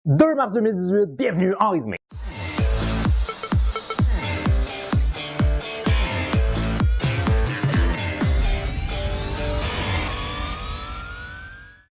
2 mars 2018, bienvenue en résumé.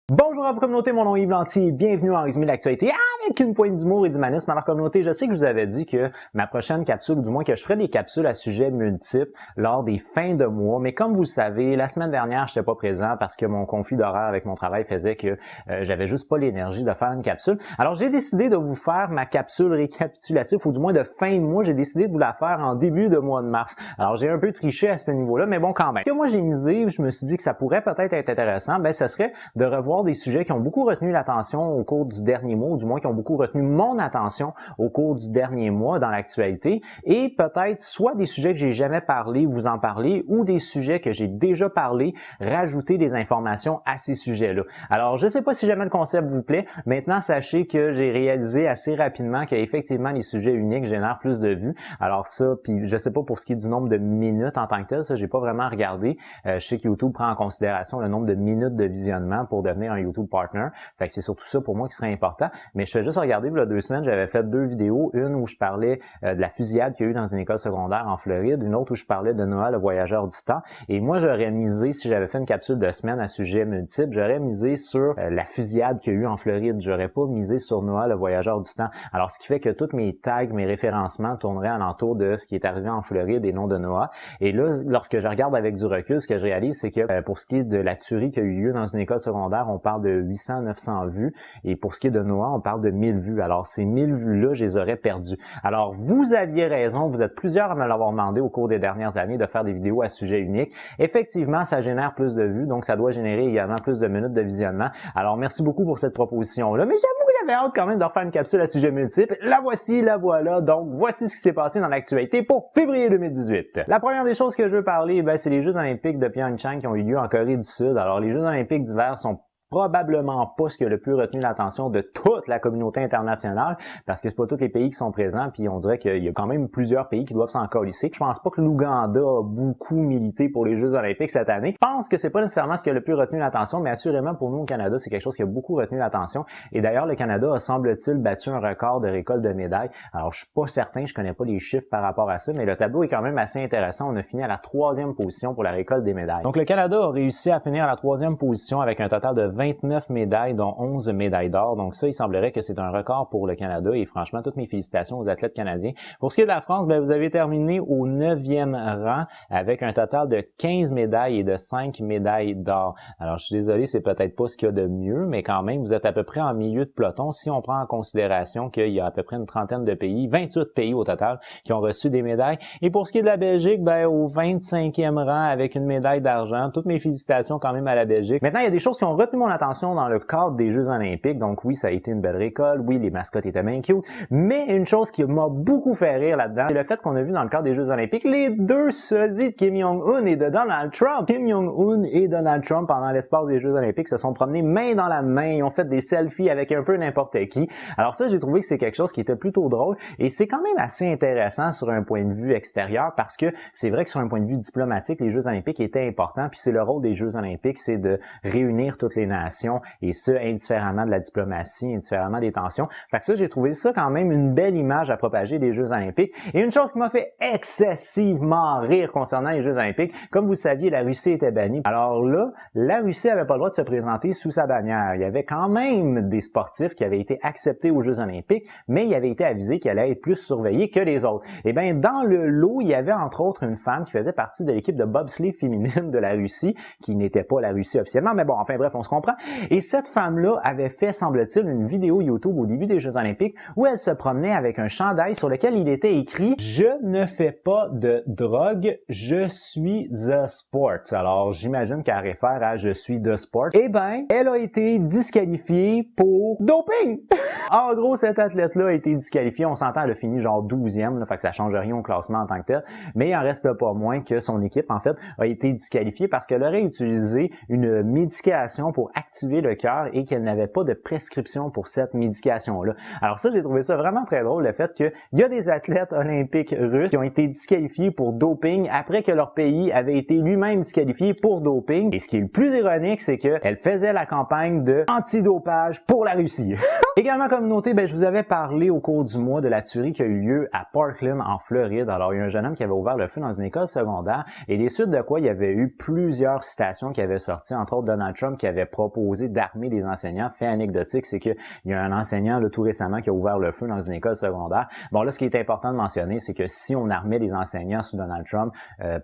Bonjour à vous communauté, mon nom est Yves Lanty et bienvenue en résumé de l'actualité avec une poignée d'humour et d'humanisme. Alors communauté, je sais que je vous avais dit que ma prochaine capsule, ou du moins que je ferais des capsules à sujets multiples lors des fins de mois, mais comme vous le savez, la semaine dernière, je n'étais pas présent parce que mon conflit d'horaire avec mon travail faisait que j'avais juste pas l'énergie de faire une capsule. Alors j'ai décidé de vous faire ma capsule récapitulative, ou du moins de fin de mois, j'ai décidé de vous la faire en début de mois de mars. Alors j'ai un peu triché à ce niveau-là, mais bon quand même. Ce que moi j'ai misé, je me suis dit que ça pourrait peut-être être intéressant, ce serait de revoir des sujets qui ont beaucoup retenu l'attention au cours du dernier mois, ou du moins qui ont beaucoup retenu mon attention au cours du dernier mois dans l'actualité, et peut-être soit des sujets que j'ai jamais parlé, vous en parler, ou des sujets que j'ai déjà parlé, rajouter des informations à ces sujets-là. Alors, je sais pas si jamais le concept vous plaît. Maintenant, sachez que j'ai réalisé assez rapidement qu'effectivement, les sujets uniques génèrent plus de vues. Alors ça, puis je sais pas pour ce qui est du nombre de minutes en tant que tel, ça, j'ai pas vraiment regardé. Je sais que YouTube prend en considération le nombre de minutes de visionnement pour devenir un YouTube Partner. Fait que c'est surtout ça pour moi qui serait important. Mais je fais juste regarder, il y a 2 semaines, j'avais fait 2 vidéos. Une où je parlais de la fusillade qu'il y a eu dans une école secondaire en Floride. Une autre où je parlais de Noah, le voyageur du temps. Et moi, j'aurais misé, si j'avais fait une capsule de semaine à sujet multiple, j'aurais misé sur la fusillade qu'il y a eu en Floride. J'aurais pas misé sur Noah, le voyageur du temps. Alors, ce qui fait que tous mes tags, mes référencements tourneraient alentour de ce qui est arrivé en Floride et non de Noah. Et là, lorsque je regarde avec du recul, ce que je réalise, c'est que pour ce qui est de la tuerie qui a eu lieu dans une école secondaire, on parle de 800-900 vues. Et pour ce qui est de Noah, on parle de 1000 vues. Alors, ces 1000 vues-là, je les aurais perdues. Alors, vous aviez raison. Vous êtes plusieurs à me l'avoir demandé au cours des dernières années de faire des vidéos à sujet unique. Effectivement, ça génère plus de vues. Donc, ça doit générer également plus de minutes de visionnement. Alors, merci beaucoup pour cette proposition-là. Mais j'avoue que j'avais hâte quand même de refaire une capsule à sujet multiple. La voici, la voilà. Donc, voici ce qui s'est passé dans l'actualité pour février 2018. La première des choses que je veux parler, c'est les Jeux olympiques de Pyeongchang qui ont eu lieu en Corée du Sud. Alors, les Jeux olympiques d'hiver sont probablement pas ce qui a le plus retenu l'attention de toute la communauté internationale, parce que c'est pas tous les pays qui sont présents, puis on dirait qu'il y a quand même plusieurs pays qui doivent s'en câlisser. Je pense pas que l'Ouganda a beaucoup milité pour les Jeux olympiques cette année. Je pense que c'est pas nécessairement ce qui a le plus retenu l'attention, mais assurément pour nous au Canada, c'est quelque chose qui a beaucoup retenu l'attention. Et d'ailleurs, le Canada a, semble-t-il, battu un record de récolte de médailles. Alors, je suis pas certain, je connais pas les chiffres par rapport à ça, mais le tableau est quand même assez intéressant. On a fini à la 3e position pour la récolte des médailles. Donc, le Canada a réussi à finir à la 3e position avec un total de 29 médailles, dont 11 médailles d'or. Donc ça, il semblerait que c'est un record pour le Canada et franchement, toutes mes félicitations aux athlètes canadiens. Pour ce qui est de la France, vous avez terminé au 9e rang avec un total de 15 médailles et de 5 médailles d'or. Alors, je suis désolé, c'est peut-être pas ce qu'il y a de mieux, mais quand même, vous êtes à peu près en milieu de peloton si on prend en considération qu'il y a à peu près une trentaine de pays, 28 pays au total, qui ont reçu des médailles. Et pour ce qui est de la Belgique, au 25e rang avec une médaille d'argent. Toutes mes félicitations quand même à la Belgique. Maintenant, il y a des choses qui ont retenu mon attention dans le cadre des Jeux olympiques. Donc oui, ça a été une belle récolte. Oui, les mascottes étaient bien cute. Mais une chose qui m'a beaucoup fait rire là-dedans, c'est le fait qu'on a vu dans le cadre des Jeux olympiques les 2 sosies de Kim Jong-un et de Donald Trump. Kim Jong-un et Donald Trump, pendant l'espace des Jeux olympiques, se sont promenés main dans la main. Ils ont fait des selfies avec un peu n'importe qui. Alors ça, j'ai trouvé que c'est quelque chose qui était plutôt drôle. Et c'est quand même assez intéressant sur un point de vue extérieur parce que c'est vrai que sur un point de vue diplomatique, les Jeux olympiques étaient importants. Puis c'est le rôle des Jeux olympiques, c'est de réunir toutes les nations. Et ce, indifféremment de la diplomatie, indifféremment des tensions. Fait que ça, j'ai trouvé ça quand même une belle image à propager des Jeux olympiques. Et une chose qui m'a fait excessivement rire concernant les Jeux olympiques, comme vous saviez, la Russie était bannie. Alors là, la Russie avait pas le droit de se présenter sous sa bannière. Il y avait quand même des sportifs qui avaient été acceptés aux Jeux olympiques, mais il avait été avisé qu'ils allaient être plus surveillés que les autres. Et bien, dans le lot, il y avait entre autres une femme qui faisait partie de l'équipe de bobsleigh féminine de la Russie, qui n'était pas la Russie officiellement, mais bon, enfin bref, on se comprend. Et cette femme-là avait fait, semble-t-il, une vidéo YouTube au début des Jeux olympiques où elle se promenait avec un chandail sur lequel il était écrit « Je ne fais pas de drogue, je suis the sport ». Alors, j'imagine qu'elle réfère à « Je suis the sport ». Eh ben, elle a été disqualifiée pour doping! En gros, cette athlète-là a été disqualifiée. On s'entend, elle a fini genre 12e, fait que ça change rien au classement en tant que tel. Mais il en reste pas moins que son équipe, en fait, a été disqualifiée parce qu'elle aurait utilisé une médication pour activer le cœur et qu'elle n'avait pas de prescription pour cette médication-là. Alors ça, j'ai trouvé ça vraiment très drôle, le fait qu'il y a des athlètes olympiques russes qui ont été disqualifiés pour doping après que leur pays avait été lui-même disqualifié pour doping. Et ce qui est le plus ironique, c'est qu'elle faisait la campagne de anti-dopage pour la Russie. Également, comme noté, je vous avais parlé au cours du mois de la tuerie qui a eu lieu à Parkland, en Floride. Alors, il y a un jeune homme qui avait ouvert le feu dans une école secondaire et des suites de quoi il y avait eu plusieurs citations qui avaient sorti, entre autres Donald Trump qui avait proposé d'armer des enseignants. Fait anecdotique, c'est qu'il y a un enseignant là, tout récemment qui a ouvert le feu dans une école secondaire. Bon, là, ce qui est important de mentionner, c'est que si on armait des enseignants sous Donald Trump,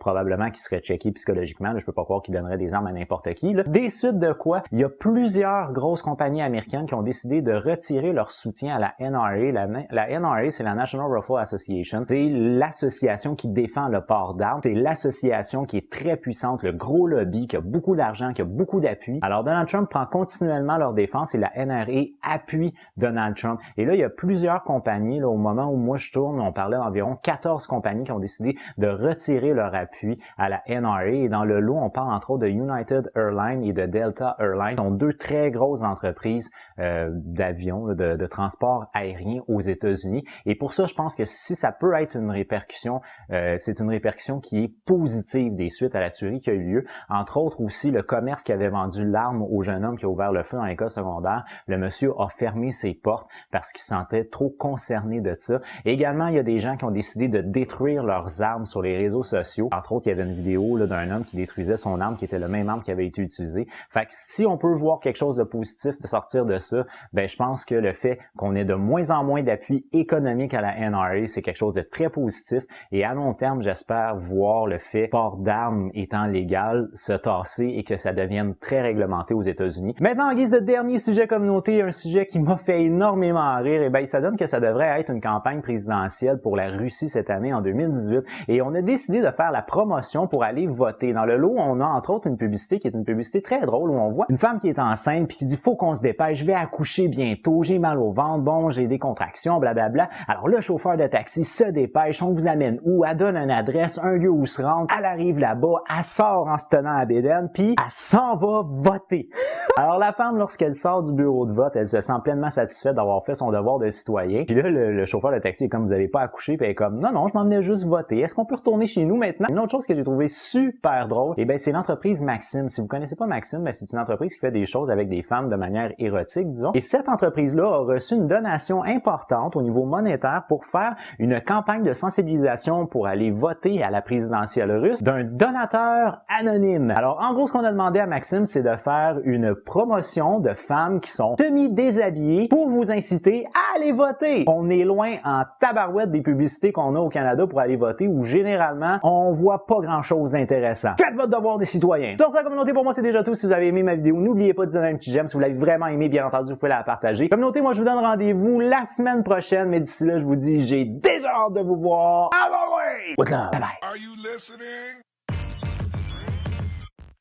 probablement qu'ils seraient checkés psychologiquement. Là, je peux pas croire qu'il donnerait des armes à n'importe qui. Là. Des suites de quoi, il y a plusieurs grosses compagnies américaines qui ont décidé de retirer leur soutien à la NRA. La NRA, c'est la National Rifle Association. C'est l'association qui défend le port d'armes. C'est l'association qui est très puissante, le gros lobby, qui a beaucoup d'argent, qui a beaucoup d'appui. Alors, Donald Trump prend continuellement leur défense et la NRA appuie Donald Trump. Et là, il y a plusieurs compagnies. Là, au moment où moi je tourne, on parlait d'environ 14 compagnies qui ont décidé de retirer leur appui à la NRA. Et dans le lot, on parle entre autres de United Airlines et de Delta Airlines. Ce sont deux très grosses entreprises d'avions, de transport aérien aux États-Unis. Et pour ça, je pense que si ça peut être une répercussion, c'est une répercussion qui est positive des suites à la tuerie qui a eu lieu. Entre autres aussi, le commerce qui avait vendu l'arme au jeune homme qui a ouvert le feu dans l'école secondaire, le monsieur a fermé ses portes parce qu'il se sentait trop concerné de ça. Et également, il y a des gens qui ont décidé de détruire leurs armes sur les réseaux sociaux. Entre autres, il y avait une vidéo là, d'un homme qui détruisait son arme qui était le même arme qui avait été utilisée. Fait que si on peut voir quelque chose de positif de sortir de ça, je pense que le fait qu'on ait de moins en moins d'appui économique à la NRA, c'est quelque chose de très positif. Et à long terme, j'espère voir le fait port d'armes étant légal se tasser et que ça devienne très réglementé aux États-Unis. Maintenant, en guise de dernier sujet communauté, un sujet qui m'a fait énormément rire, et ça donne que ça devrait être une campagne présidentielle pour la Russie cette année en 2018. Et on a décidé de faire la promotion pour aller voter. Dans le lot, on a entre autres une publicité qui est une publicité très drôle où on voit une femme qui est enceinte puis qui dit « Faut qu'on se dépêche, je vais accoucher bientôt, j'ai mal au ventre, bon, j'ai des contractions, blablabla. » Alors le chauffeur de taxi se dépêche, on vous amène où? Elle donne une adresse, un lieu où se rendre, elle arrive là-bas, elle sort en se tenant à bédaine, puis elle s'en va voter. Alors la femme, lorsqu'elle sort du bureau de vote, elle se sent pleinement satisfaite d'avoir fait son devoir de citoyen. Puis là, le chauffeur de taxi est comme « Vous avez pas accouché », puis elle est comme « Non, je m'en venais juste voter. Est-ce qu'on peut retourner chez nous maintenant? » Une autre chose que j'ai trouvé super drôle, c'est l'entreprise Maxim. Si vous connaissez pas Maxim, c'est une entreprise qui fait des choses avec des femmes de manière érotique, disons. Et cette entreprise-là a reçu une donation importante au niveau monétaire pour faire une campagne de sensibilisation pour aller voter à la présidentielle russe d'un donateur anonyme. Alors, en gros, ce qu'on a demandé à Maxim, c'est de faire une promotion de femmes qui sont semi-déshabillées pour vous inciter à aller voter. On est loin en tabarouette des publicités qu'on a au Canada pour aller voter où généralement, on voit pas grand-chose d'intéressant. Faites votre devoir des citoyens. Sur sa communauté, pour moi, c'est déjà tout. Si vous avez aimé ma vidéo, n'oubliez pas de donner un petit j'aime. Si vous l'avez vraiment aimé, bien entendu, vous pouvez la partager. Communauté, moi, je vous donne rendez-vous la semaine prochaine, mais d'ici là, je vous dis, j'ai déjà hâte de vous voir. Ah ouais! With love. Bye bye. Are you listening?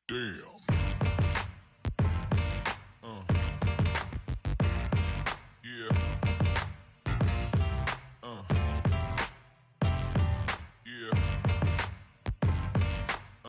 Damn.